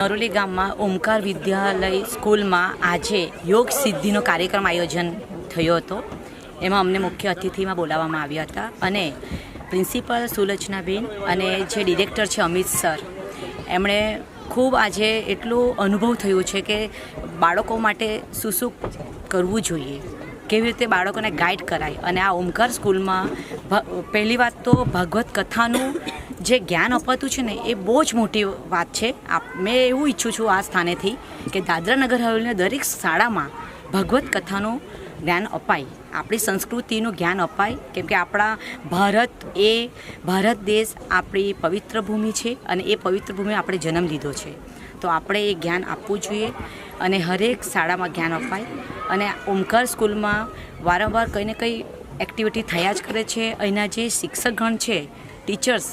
નરોલી ગામમાં ઓમકાર વિદ્યાલય સ્કૂલમાં આજે યોગ સિદ્ધિનો કાર્યક્રમ આયોજન થયો હતો. એમાં અમને મુખ્ય અતિથિમાં બોલાવવામાં આવ્યા હતા અને પ્રિન્સિપલ સુલોચનાબેન અને જે ડિરેક્ટર છે અમિત સર, એમણે ખૂબ આજે એટલું અનુભવ થયું છે કે બાળકો માટે શું શું કરવું જોઈએ, કેવી રીતે બાળકોને ગાઈડ કરાય. અને આ ઓમકાર સ્કૂલમાં પહેલી વાત તો ભગવત કથાનું જે જ્ઞાન અપાતું છે ને એ બહુ જ મોટી વાત છે. મેં એવું ઈચ્છું છું આ સ્થાનેથી કે દાદરા નગર હવેલીના દરેક શાળામાં ભગવત કથાનું જ્ઞાન અપાય, આપણી સંસ્કૃતિનું જ્ઞાન અપાય. કેમ કે આપણા ભારત દેશ આપણી પવિત્ર ભૂમિ છે અને એ પવિત્ર ભૂમિ આપણે જન્મ લીધો છે, તો આપણે એ જ્ઞાન આપવું જોઈએ અને હરેક શાળામાં જ્ઞાન અપાય. અને ઓમકાર સ્કૂલમાં વારંવાર કંઈ ને કંઈ એક્ટિવિટી થયા જ કરે છે. અહીંના જે શિક્ષકગણ છે, ટીચર્સ,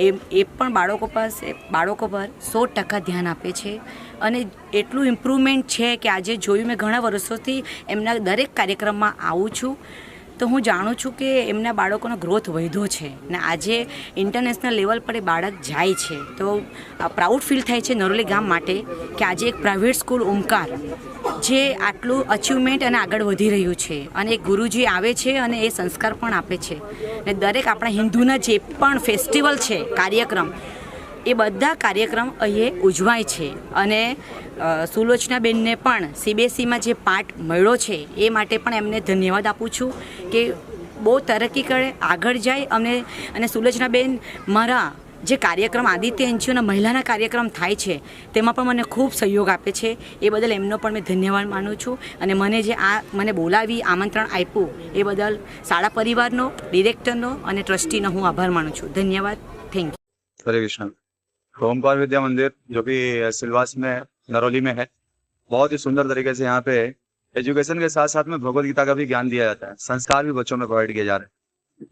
એ પણ બાળકો પર 100% ધ્યાન આપે છે અને એટલું ઇમ્પ્રુવમેન્ટ છે કે આજે જોયું, મેં ઘણા વર્ષોથી એમના દરેક કાર્યક્રમમાં આવું છું તો હું જાણું છું કે એમના બાળકોનો ગ્રોથ વધ્યો છે ને આજે ઇન્ટરનેશનલ લેવલ પર એ બાળક જાય છે. તો પ્રાઉડ ફીલ થાય છે નરોલી ગામ માટે કે આજે એક પ્રાઇવેટ સ્કૂલ ઓમકાર જે આટલું અચીવમેન્ટ અને આગળ વધી રહ્યું છે અને એક ગુરુજી આવે છે અને એ સંસ્કાર પણ આપે છે. ને દરેક આપણા હિન્દુના જે પણ ફેસ્ટિવલ છે, કાર્યક્રમ, એ બધા કાર્યક્રમ અહીં ઉજવાય છે. અને સુલોચનાબેનને પણ CBSEમાં જે પાઠ મળ્યો છે એ માટે પણ એમને ધન્યવાદ આપું છું કે બહુ તરક્કી કરે, આગળ જાય. અને સુલોચનાબેન મારા જે કાર્યક્રમ આદિત્ય એનજીઓના મહિલાના કાર્યક્રમ થાય છે તેમાં પણ મને ખૂબ સહયોગ આપે છે. એ બદલ એમનો પણ મેં ધન્યવાદ માનું છું. અને મને બોલાવી આમંત્રણ આપ્યું એ બદલ શાળા પરિવારનો, ડિરેક્ટરનો અને ટ્રસ્ટીનો હું આભાર માનું છું. ધન્યવાદ. Thank you. हरे कृष्ण. ओमकार विद्या मंदिर जो कि सिलवास में नरौली में है, बहुत ही सुंदर तरीके से यहाँ पे एजुकेशन के साथ साथ में भगवत गीता का भी ज्ञान दिया जाता है, संस्कार भी बच्चों में प्रोवाइड किए जा रहे हैं.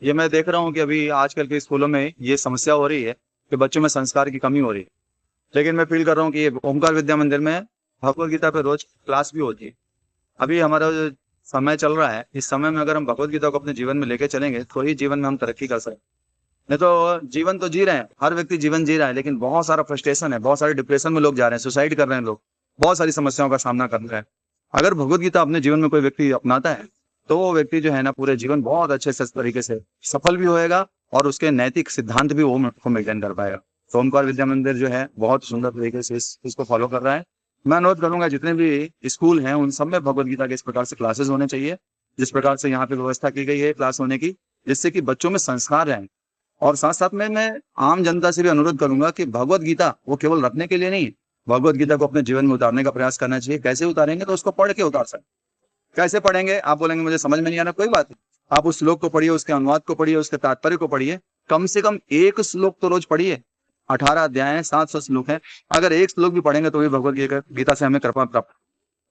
ये मैं देख रहा हूँ कि अभी आजकल के स्कूलों में ये समस्या हो रही है कि बच्चों में संस्कार की कमी हो रही है. लेकिन मैं फील कर रहा हूँ कि ये ओमकार विद्या मंदिर में भगवत गीता पे रोज क्लास भी होती है. अभी हमारा जो समय चल रहा है, इस समय में अगर हम भगवत गीता को अपने जीवन में लेके चलेंगे तो ही जीवन में हम तरक्की कर सकते. नहीं तो जीवन तो जी रहे हैं, हर व्यक्ति जीवन जी रहा है, लेकिन बहुत सारा फ्रस्ट्रेशन है, बहुत सारे डिप्रेशन में लोग जा रहे हैं, सुसाइड कर रहे हैं लोग, बहुत सारी समस्याओं का सामना कर रहे हैं. अगर भगवत गीता अपने जीवन में कोई व्यक्ति अपनाता है तो वो व्यक्ति जो है ना पूरे जीवन बहुत अच्छे से तरीके से सफल भी होएगा और उसके नैतिक सिद्धांत भी वो मेंटेन कर पाएगा. तो ओमकार विद्या मंदिर जो है बहुत सुंदर तरीके से इसको फॉलो कर रहा है. मैं अनुरोध करूंगा जितने भी स्कूल हैं उन सब में भगवत गीता के इस प्रकार से क्लासेस होने चाहिए, जिस प्रकार से यहाँ पे व्यवस्था की गई है क्लास होने की, जिससे कि बच्चों में संस्कार रहें. और साथ साथ में मैं आम जनता से भी अनुरोध करूंगा कि भगवत गीता वो केवल रखने के लिए नहीं, भगवत गीता को अपने जीवन में उतारने का प्रयास करना चाहिए. कैसे उतारेंगे तो उसको पढ़ के उतार सकते. कैसे पढ़ेंगे? आप बोलेंगे मुझे समझ में नहीं आ रहा, कोई बात नहीं, आप उस श्लोक को पढ़िए, उसके अनुवाद को पढ़िए, उसके तात्पर्य को पढ़िए. कम से कम एक श्लोक तो रोज पढ़िए. 18 अध्याय हैं, 700 श्लोक हैं. अगर एक श्लोक भी पढ़ेंगे तो भी भगवत गीता से हमें कृपा प्राप्त.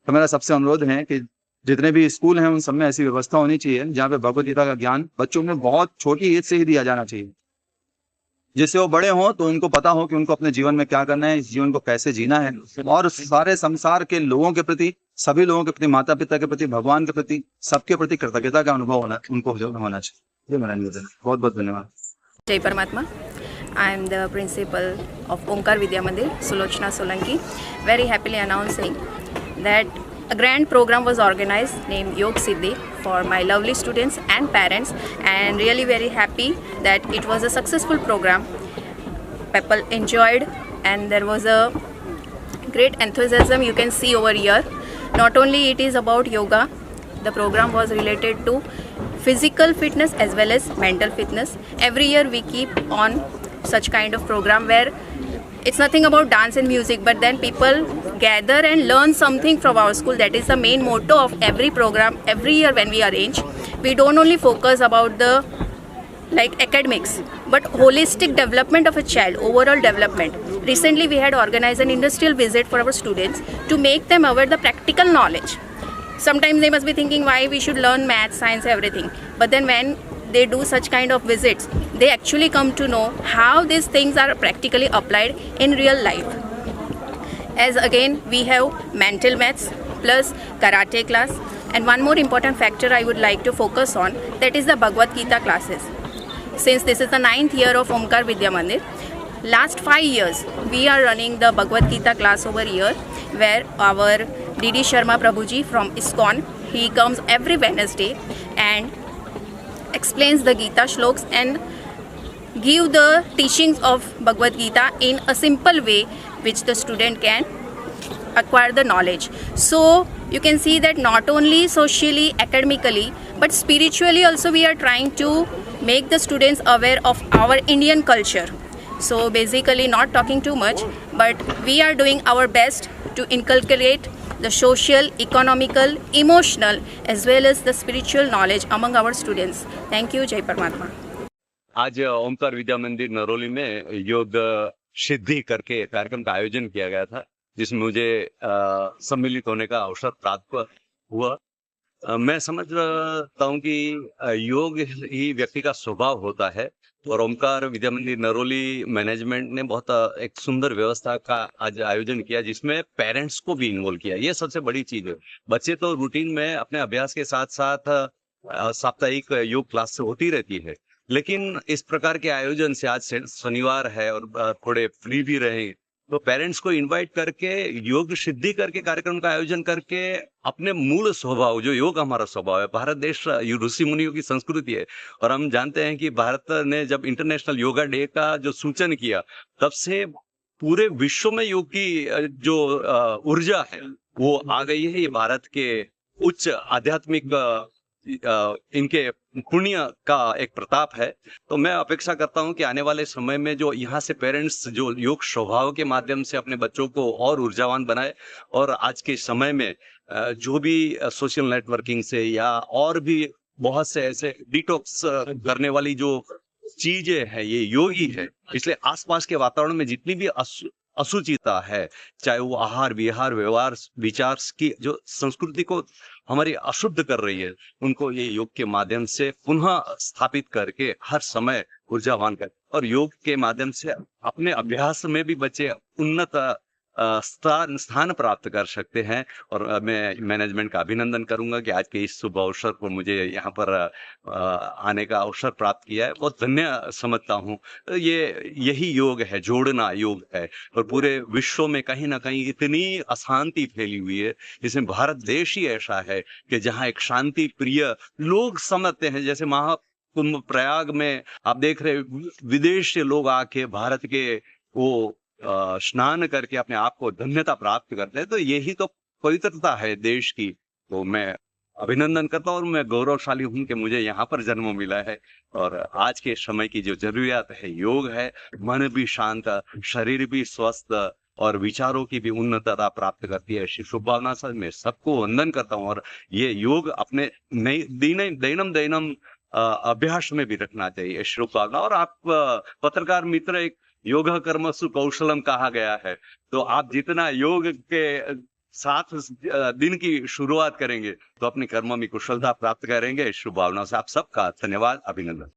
तो मेरा सबसे अनुरोध है कि जितने भी स्कूल हैं उन सब में ऐसी व्यवस्था होनी चाहिए जहाँ पे भगवत गीता का ज्ञान बच्चों में बहुत छोटी एज से ही दिया जाना चाहिए, जिससे वो बड़े हों तो उनको पता हो कि उनको अपने जीवन में क्या करना है, इस जीवन को कैसे जीना है. और सारे संसार के लोगों के प्रति, सभी लोगों के प्रति, माता पिता के प्रति, भगवान के प्रति, सबके प्रति कृतज्ञता का अनुभव उनको होना चाहिए. ये मेरा निवेदन. बहुत बहुत धन्यवाद. जय परमात्मा. I am the principal of Omkar Vidya Mandir, Sulochna Solanki. Very happily announcing that a grand program was organized named Yog Siddhi for my lovely students and parents, and really very happy that it was a successful program. People enjoyed and there was a great enthusiasm you can see over here. Not only it is about yoga, the program was related to physical fitness as well as mental fitness. Every year we keep on such kind of program where it's nothing about dance and music, but then people gather and learn something from our school. That is the main motto of every program. Every year when we arrange, we don't only focus about the academics, but holistic development of a child, overall development. Recently we had organized an industrial visit for our students to make them aware the practical knowledge. Sometimes they must be thinking why we should learn math, science, everything, but then when they do such kind of visits, they actually come to know how these things are practically applied in real life. As again we have mental maths plus karate class, and one more important factor I would like to focus on, that is the Bhagavad Gita classes. Since this is the 9th year of Omkar Vidya Mandir, last 5 years we are running the Bhagavad Gita class over here, where our D.D. Sharma Prabhuji from ISKCON, he comes every Wednesday and explains the Gita shloks and give the teachings of Bhagavad Gita in a simple way which the student can acquire the knowledge. So you can see that not only socially, academically, but spiritually also we are trying to make the students aware of our Indian culture. So basically not talking too much, but we are doing our best to inculcate the social, economical, emotional as well as the spiritual knowledge among our students. Thank you. Jai Paramatma. आज ओमकार विद्या मंदिर नरोली में योग सिद्धि करके कार्यक्रम का आयोजन किया गया था, जिसमें मुझे सम्मिलित होने का अवसर प्राप्त हुआ। मैं समझता हूँ कि योग ही व्यक्ति का स्वभाव होता है, और ओमकार विद्या मंदिर नरोली मैनेजमेंट ने बहुत एक सुंदर व्यवस्था का आज आयोजन किया, जिसमें पेरेंट्स को भी इन्वॉल्व किया। ये सबसे बड़ी चीज है। बच्चे तो रूटीन में अपने अभ्यास के साथ साथ साप्ताहिक योग क्लास होती रहती है, लेकिन इस प्रकार के आयोजन से, आज शनिवार है और थोड़े फ्री भी रहे, तो पेरेंट्स को इनवाइट करके योग सिद्धि करके कार्यक्रम का आयोजन करके अपने मूल स्वभाव, जो योग हमारा स्वभाव है, भारत देश ऋषि मुनियों की संस्कृति है, और हम जानते हैं कि भारत ने जब इंटरनेशनल योगा डे का जो सूचन किया, तब से पूरे विश्व में योग की जो ऊर्जा है वो आ गई है। ये भारत के उच्च आध्यात्मिक इनके पुण्य का एक प्रताप है। तो मैं अपेक्षा करता हूं कि आने वाले समय में जो यहाँ से पेरेंट्स जो योग स्वभाव के माध्यम से अपने बच्चों को और ऊर्जावान बनाए, और आज के समय में जो भी सोशल नेटवर्किंग से या और भी बहुत से ऐसे डिटॉक्स करने वाली जो चीजें हैं, ये योग ही है। इसलिए आसपास के वातावरण में जितनी भी असुचिता है, चाहे वो आहार विहार व्यवहार विचार की जो संस्कृति को हमारी अशुद्ध कर रही है, उनको ये योग के माध्यम से पुनः स्थापित करके हर समय ऊर्जावान कर, और योग के माध्यम से अपने अभ्यास में भी बच्चे उन्नत स्थान प्राप्त कर सकते हैं। और मैं मैनेजमेंट का अभिनंदन करूंगा कि आज के इस शुभ अवसर पर मुझे यहाँ पर आने का अवसर प्राप्त किया है। बहुत धन्य समझता हूँ। यही योग है, जोड़ना योग है। और पूरे विश्व में कहीं ना कहीं इतनी अशांति फैली हुई है, इसमें भारत देश ही ऐसा है कि जहाँ एक शांति प्रिय लोग समझते हैं। जैसे महाकुंभ प्रयाग में आप देख रहे, विदेश से लोग आके भारत के वो स्नान करके अपने आप को धन्यता प्राप्त करते हैं। तो यही तो पवित्रता है देश की। तो मैं अभिनंदन करता हूँ और मैं गौरवशाली हूँ कि मुझे यहाँ पर जन्म मिला है। और आज के समय की जो जरूरियात है, योग है, मन भी शांत, शरीर भी स्वस्थ और विचारों की भी उन्नतता प्राप्त करती है। शुभभावना से मैं सबको वंदन करता हूँ, और ये योग अपने दैनम अभ्यास में भी रखना चाहिए, शुभभावना। और आप पत्रकार मित्र, एक योगा कर्मसु कौशलम कहा गया है, तो आप जितना योग के साथ दिन की शुरुआत करेंगे तो अपने कर्मों में कुशलता प्राप्त करेंगे। शुभ भावना से आप सबका धन्यवाद, अभिनंदन।